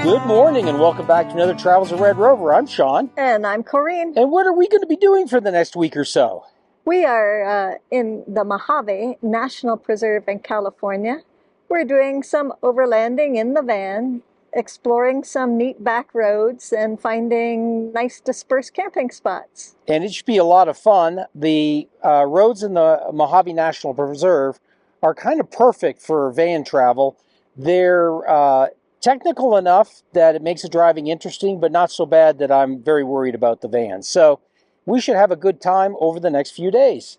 Good morning and welcome back to another Travels of Red Rover. I'm Shawn. And I'm Corinne. And what are we going to be doing for the next week or so? We are in the Mojave National Preserve in California. We're doing some overlanding in the van, exploring some neat back roads and finding nice dispersed camping spots. And it should be a lot of fun. The roads in the Mojave National Preserve are kind of perfect for van travel. They're technical enough that it makes the driving interesting, but not so bad that I'm very worried about the van. So we should have a good time over the next few days.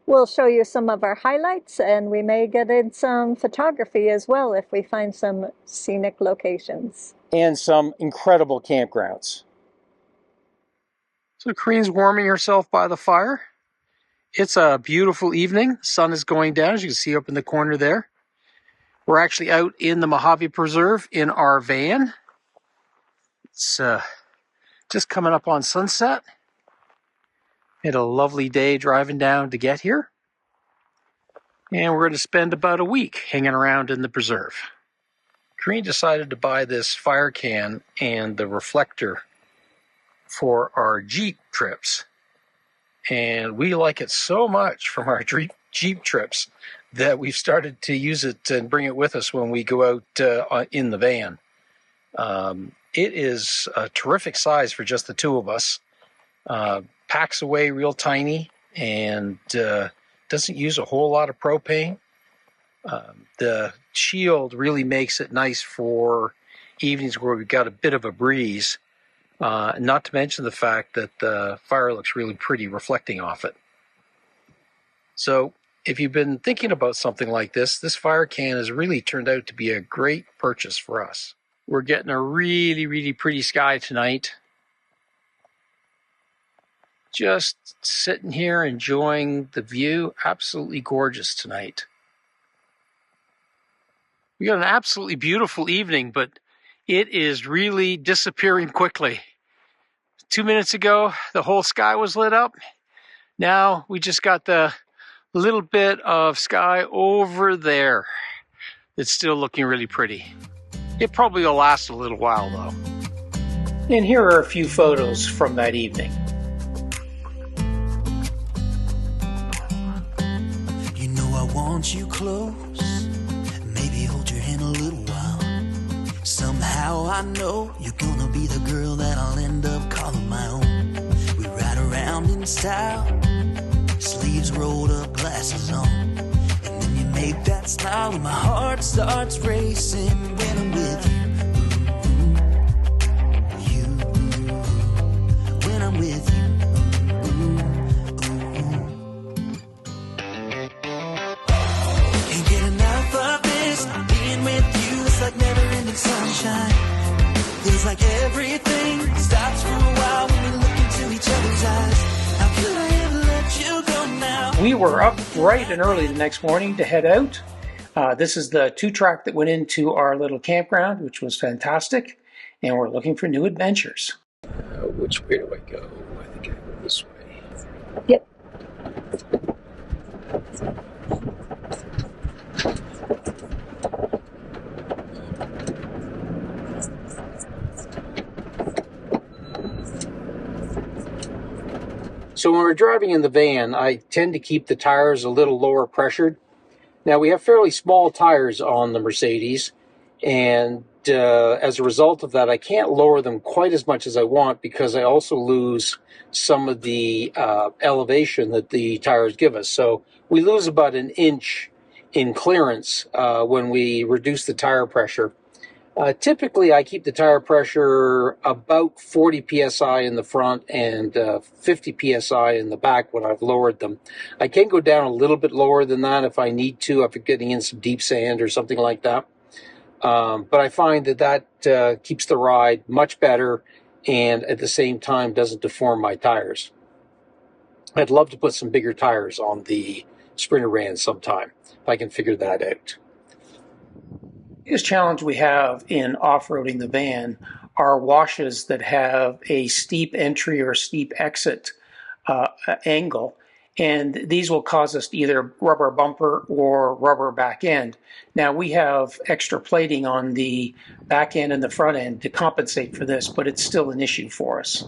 We'll show you some of our highlights, and we may get in some photography as well if we find some scenic locations. And some incredible campgrounds. So Corinne's warming herself by the fire. It's a beautiful evening. The sun is going down, as you can see up in the corner there. We're actually out in the Mojave Preserve in our van. It's just coming up on sunset. Had a lovely day driving down to get here. And we're going to spend about a week hanging around in the preserve. Corinne decided to buy this fire can and the reflector for our Jeep trips. And we like it so much from our Jeep trips that we've started to use it and bring it with us when we go out in the van. It is a terrific size for just the two of us. Packs away real tiny and doesn't use a whole lot of propane. The shield really makes it nice for evenings where we've got a bit of a breeze. Not to mention the fact that the fire looks really pretty reflecting off it. So if you've been thinking about something like this fire can has really turned out to be a great purchase for us. We're getting a really, really pretty sky tonight. Just sitting here enjoying the view. Absolutely gorgeous tonight. We got an absolutely beautiful evening, but it is really disappearing quickly. 2 minutes ago, the whole sky was lit up. Now we just got the little bit of sky over there. It's still looking really pretty. It probably will last a little while though. And here are a few photos from that evening. You know I want you close, maybe hold your hand a little while. Somehow I know you're gonna be the girl that I'll end up calling my own. We ride around in style, sleeves rolled up, glasses on, and then you make that smile and my heart starts racing when I'm with you. When I'm with you. Can't get enough of this, being with you, it's like never-ending sunshine. Feels like everything stops for a while when we look into each other's eyes. How could I ever let you go now? We were up bright and early the next morning to head out. This is the 2-track that went into our little campground, which was fantastic. And we're looking for new adventures. Which way do I go? I think I go this way. Yep. So when we're driving in the van, I tend to keep the tires a little lower pressured. Now we have fairly small tires on the Mercedes, and as a result of that, I can't lower them quite as much as I want because I also lose some of the elevation that the tires give us. So we lose about an inch in clearance when we reduce the tire pressure. Typically, I keep the tire pressure about 40 psi in the front and 50 psi in the back when I've lowered them. I can go down a little bit lower than that if I need to, if I'm getting in some deep sand or something like that. But I find that keeps the ride much better and at the same time doesn't deform my tires. I'd love to put some bigger tires on the Sprinter van sometime if I can figure that out. The biggest challenge we have in off-roading the van are washes that have a steep entry or steep exit angle. and these will cause us to either rubber bumper or rubber back end. Now we have extra plating on the back end and the front end to compensate for this, but it's still an issue for us.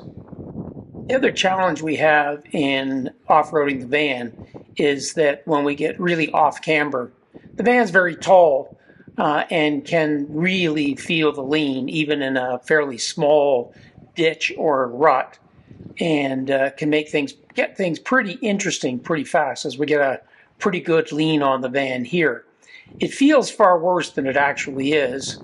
The other challenge we have in off-roading the van is that when we get really off camber, the van's very tall and can really feel the lean even in a fairly small ditch or rut, and can get things pretty interesting pretty fast as we get a pretty good lean on the van here. It feels far worse than it actually is.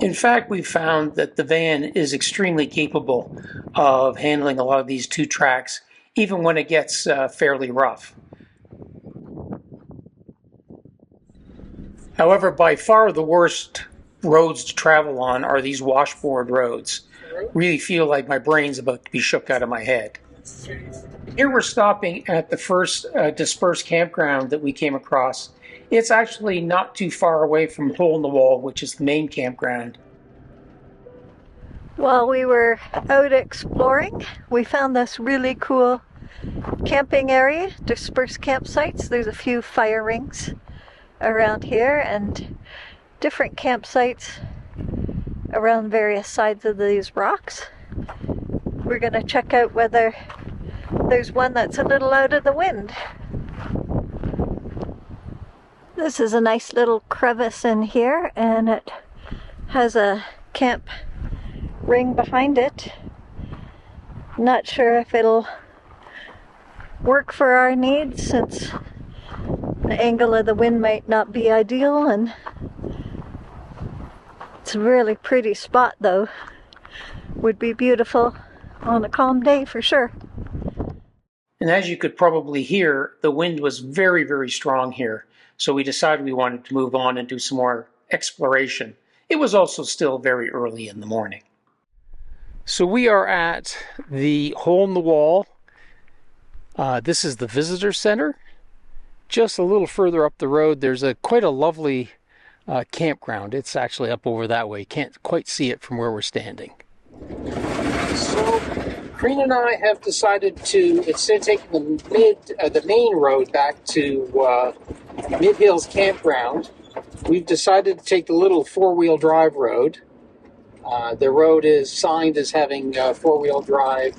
In fact, we've found that the van is extremely capable of handling a lot of these 2 tracks, even when it gets fairly rough. However, by far the worst roads to travel on are these washboard roads. Really feel like my brain's about to be shook out of my head. Here we're stopping at the first dispersed campground that we came across. It's actually not too far away from Hole in the Wall, which is the main campground. While we were out exploring, we found this really cool camping area, dispersed campsites. There's a few fire rings around here and different campsites around various sides of these rocks. We're going to check out whether there's one that's a little out of the wind. This is a nice little crevice in here, and it has a camp ring behind it. Not sure if it'll work for our needs since the angle of the wind might not be ideal, and it's a really pretty spot though. Would be beautiful on a calm day for sure. And as you could probably hear, the wind was very, very strong here. So we decided we wanted to move on and do some more exploration. It was also still very early in the morning. So we are at the Hole in the Wall. This is the visitor center. Just a little further up the road, there's quite a lovely campground. It's actually up over that way. Can't quite see it from where we're standing. So Corinne and I have decided to, instead of taking the main road back to Mid Hills Campground, we've decided to take the little 4-wheel drive road. The road is signed as having 4-wheel drive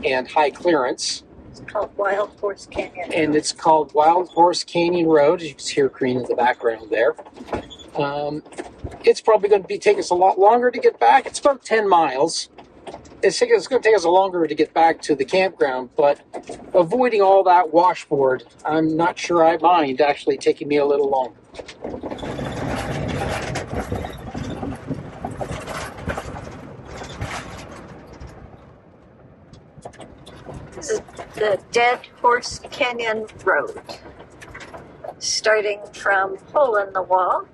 and high clearance. It's called Wild Horse Canyon. And it's called Wild Horse Canyon Road, as you can hear Corinne in the background there. It's probably going to take us a lot longer to get back. It's about 10 miles. It's going to take us longer to get back to the campground, but avoiding all that washboard, I'm not sure I mind actually taking me a little longer. This is the Dead Horse Canyon Road, starting from Hole in the Wall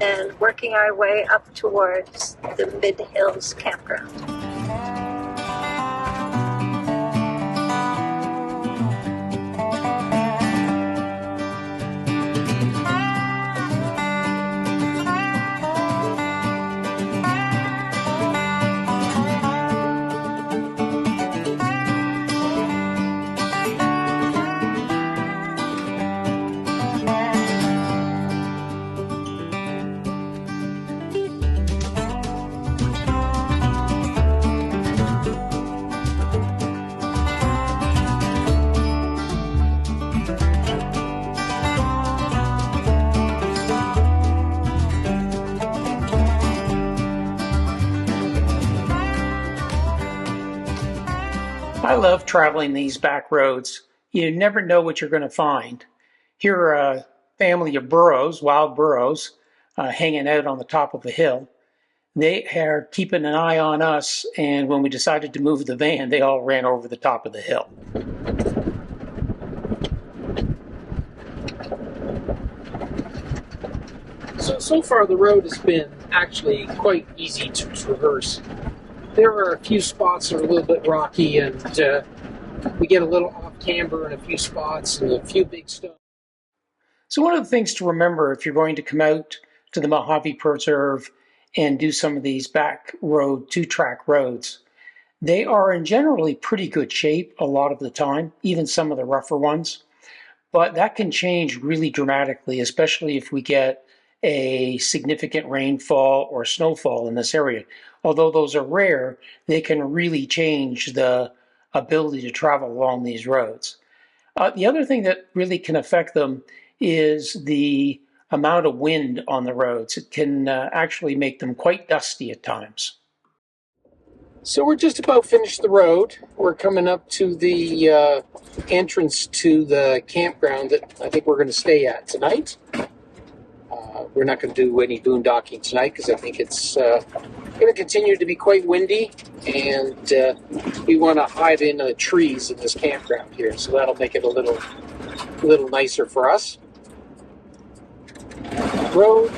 and working our way up towards the Mid Hills Campground. I love traveling these back roads. You never know what you're going to find. Here are a family of burros, wild burros, hanging out on the top of a hill. They are keeping an eye on us, and when we decided to move the van, they all ran over the top of the hill. So far the road has been actually quite easy to traverse. There are a few spots that are a little bit rocky, and we get a little off camber in a few spots and a few big stones. So one of the things to remember if you're going to come out to the Mojave Preserve and do some of these back road, 2-track roads, They are in generally pretty good shape a lot of the time, even some of the rougher ones. But that can change really dramatically, especially if we get a significant rainfall or snowfall in this area. Although those are rare, they can really change the ability to travel along these roads. The other thing that really can affect them is the amount of wind on the roads. It can actually make them quite dusty at times. So we're just about finished the road. We're coming up to the entrance to the campground that I think we're going to stay at tonight. We're not going to do any boondocking tonight because I think it's going to continue to be quite windy, and we want to hide in the trees in this campground here, so that'll make it a little nicer for us. Road.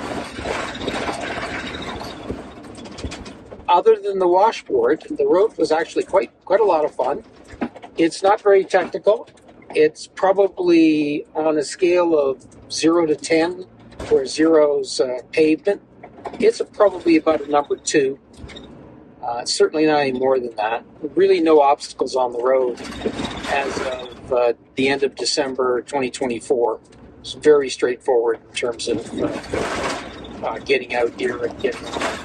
Other than the washboard, the road was actually quite a lot of fun. It's not very technical. It's probably on a scale of 0 to 10, where 0's pavement. It's probably about a number 2. Certainly not any more than that. Really no obstacles on the road as of the end of December 2024. It's very straightforward in terms of getting out here and getting on.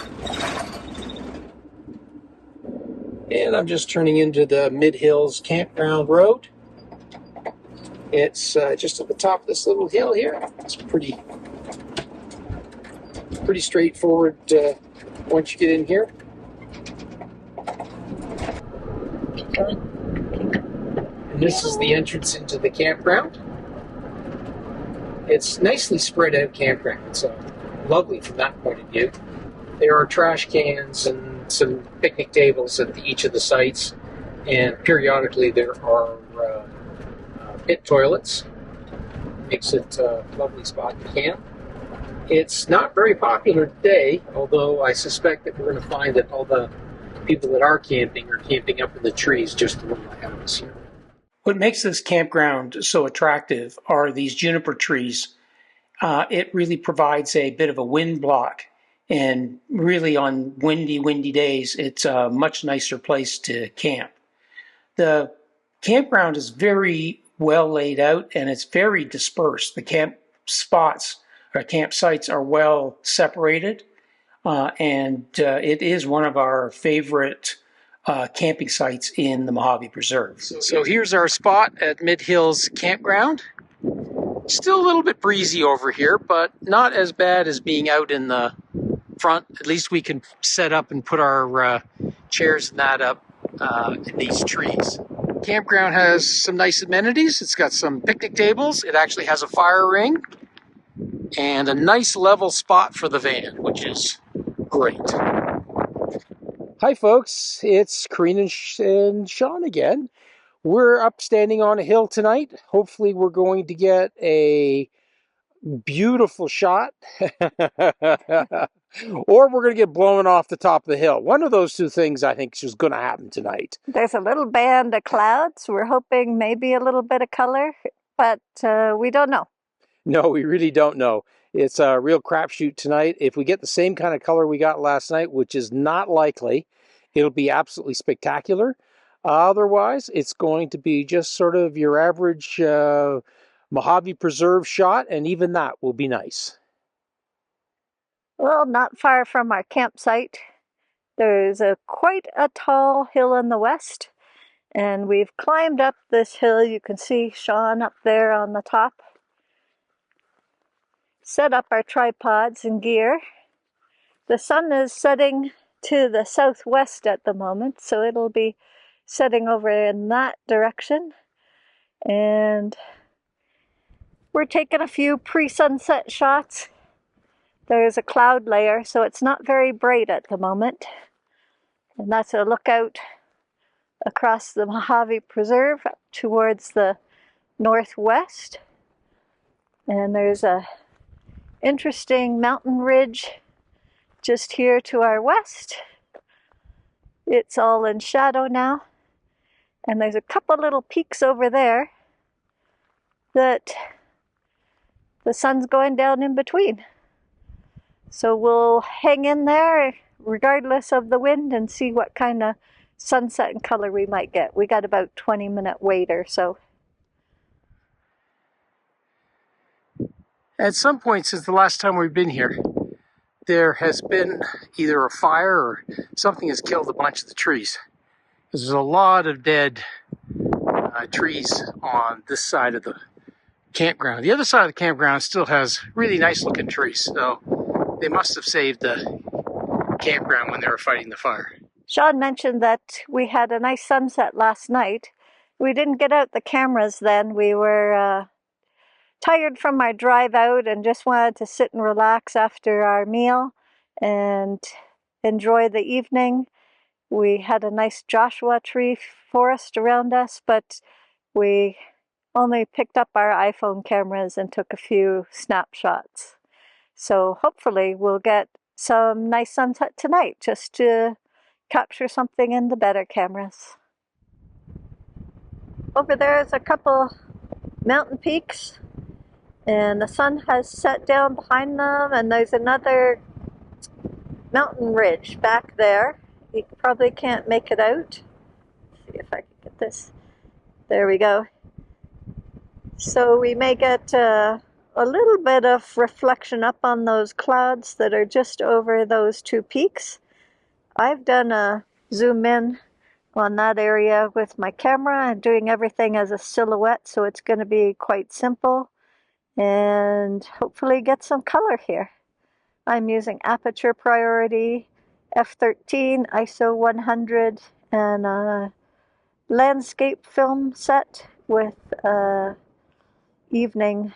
And I'm just turning into the Mid Hills Campground Road. It's just at the top of this little hill here. It's pretty straightforward once you get in here. And this is the entrance into the campground. It's nicely spread out campground, so lovely from that point of view. There are trash cans and some picnic tables at each of the sites, and periodically there are pit toilets. Makes it a lovely spot to camp. It's not very popular today, although I suspect that we're going to find that all the people that are camping up in the trees just a little ahead of us here. What makes this campground so attractive are these juniper trees. It really provides a bit of a wind block. And really on windy days, it's a much nicer place to camp. The campground is very well laid out and it's very dispersed. The camp spots or campsites are well separated. And it is one of our favorite camping sites in the Mojave Preserve. So here's our spot at Mid Hills Campground. Still a little bit breezy over here, but not as bad as being out in the front. At least we can set up and put our chairs and that up in these trees. Campground has some nice amenities. It's got some picnic tables. It actually has a fire ring and a nice level spot for the van, which is great. Hi folks, it's Corinne and Shawn again. We're up standing on a hill tonight. Hopefully we're going to get a beautiful shot or we're going to get blown off the top of the hill. One of those two things I think is going to happen tonight. There's a little band of clouds. We're hoping maybe a little bit of color, but we don't know. No, we really don't know. It's a real crapshoot tonight. If we get the same kind of color we got last night, which is not likely, it'll be absolutely spectacular. Otherwise, it's going to be just sort of your average Mojave Preserve shot, and even that will be nice. Well, not far from our campsite, there's quite a tall hill in the west, and we've climbed up this hill. You can see Shawn up there on the top. Set up our tripods and gear. The sun is setting to the southwest at the moment, so it'll be setting over in that direction. And we're taking a few pre-sunset shots. There's a cloud layer, so it's not very bright at the moment. And that's a lookout across the Mojave Preserve towards the northwest. And there's a interesting mountain ridge just here to our west. It's all in shadow now. And there's a couple little peaks over there that the sun's going down in between. So we'll hang in there regardless of the wind and see what kind of sunset and color we might get. We got about 20-minute wait or so. At some point since the last time we've been here, there has been either a fire or something has killed a bunch of the trees. There's a lot of dead trees on this side of the campground. The other side of the campground still has really nice looking trees, so they must have saved the campground when they were fighting the fire. Shawn mentioned that we had a nice sunset last night. We didn't get out the cameras then. We were tired from our drive out and just wanted to sit and relax after our meal and enjoy the evening. We had a nice Joshua tree forest around us, but we only picked up our iPhone cameras and took a few snapshots. So hopefully we'll get some nice sunset tonight just to capture something in the better cameras. Over there is a couple mountain peaks, and the sun has set down behind them, and there's another mountain ridge back there. You probably can't make it out. Let's see if I can get this. There we go. So we may get a little bit of reflection up on those clouds that are just over those two peaks. I've done a zoom in on that area with my camera and doing everything as a silhouette, so it's going to be quite simple and hopefully get some color here. I'm using aperture priority, f13, ISO 100, and a landscape film set with evening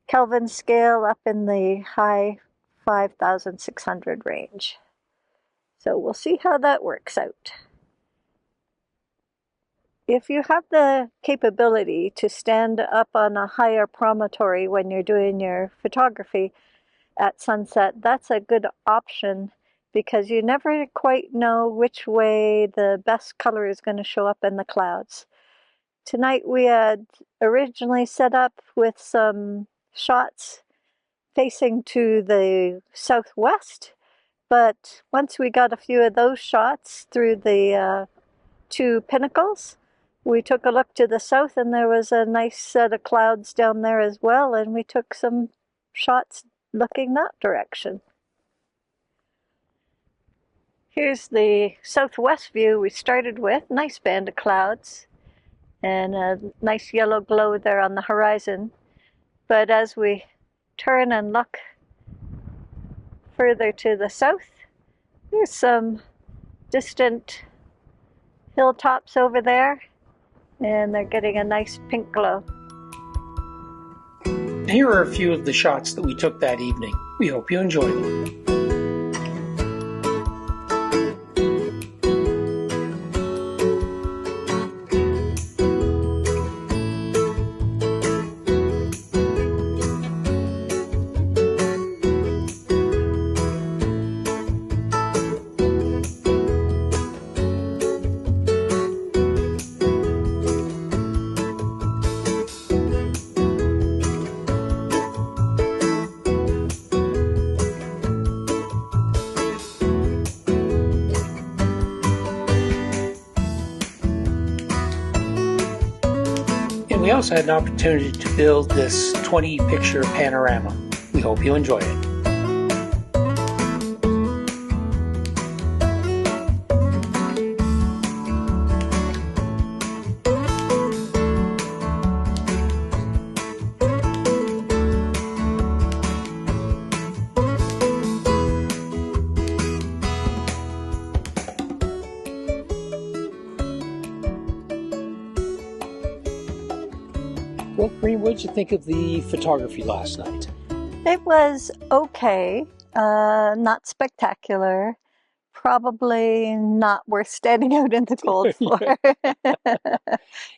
Kelvin scale up in the high 5,600 range. So we'll see how that works out. If you have the capability to stand up on a higher promontory when you're doing your photography at sunset, that's a good option because you never quite know which way the best color is going to show up in the clouds. Tonight we had originally set up with some shots facing to the southwest, but once we got a few of those shots through the two pinnacles, we took a look to the south and there was a nice set of clouds down there as well, and we took some shots looking that direction. Here's the southwest view we started with. Nice band of clouds and a nice yellow glow there on the horizon. But as we turn and look further to the south, there's some distant hilltops over there, and they're getting a nice pink glow. Here are a few of the shots that we took that evening. We hope you enjoy them. We also had an opportunity to build this 20-picture panorama. We hope you enjoy it. Well, Corinne, what did you think of the photography last night? It was okay, not spectacular, probably not worth standing out in the cold for.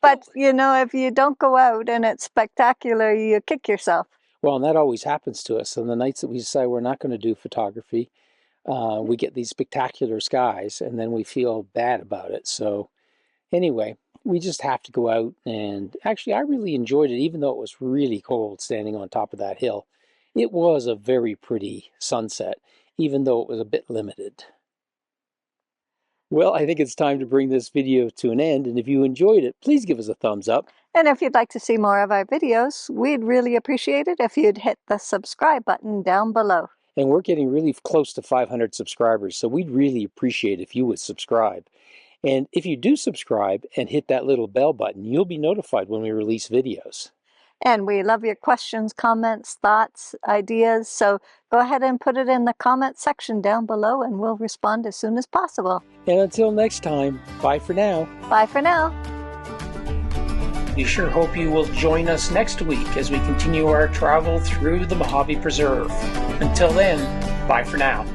But, you know, if you don't go out and it's spectacular, you kick yourself. Well, and that always happens to us. On the nights that we decide we're not going to do photography, we get these spectacular skies, and then we feel bad about it. So anyway, we just have to go out, and actually I really enjoyed it, even though it was really cold standing on top of that hill. It was a very pretty sunset, even though it was a bit limited. Well, I think it's time to bring this video to an end, and if you enjoyed it, please give us a thumbs up. And if you'd like to see more of our videos, we'd really appreciate it if you'd hit the subscribe button down below. And we're getting really close to 500 subscribers, so we'd really appreciate if you would subscribe. And if you do subscribe and hit that little bell button, you'll be notified when we release videos. And we love your questions, comments, thoughts, ideas, so go ahead and put it in the comment section down below and we'll respond as soon as possible. And until next time, bye for now. Bye for now. We sure hope you will join us next week as we continue our travel through the Mojave Preserve. Until then, bye for now.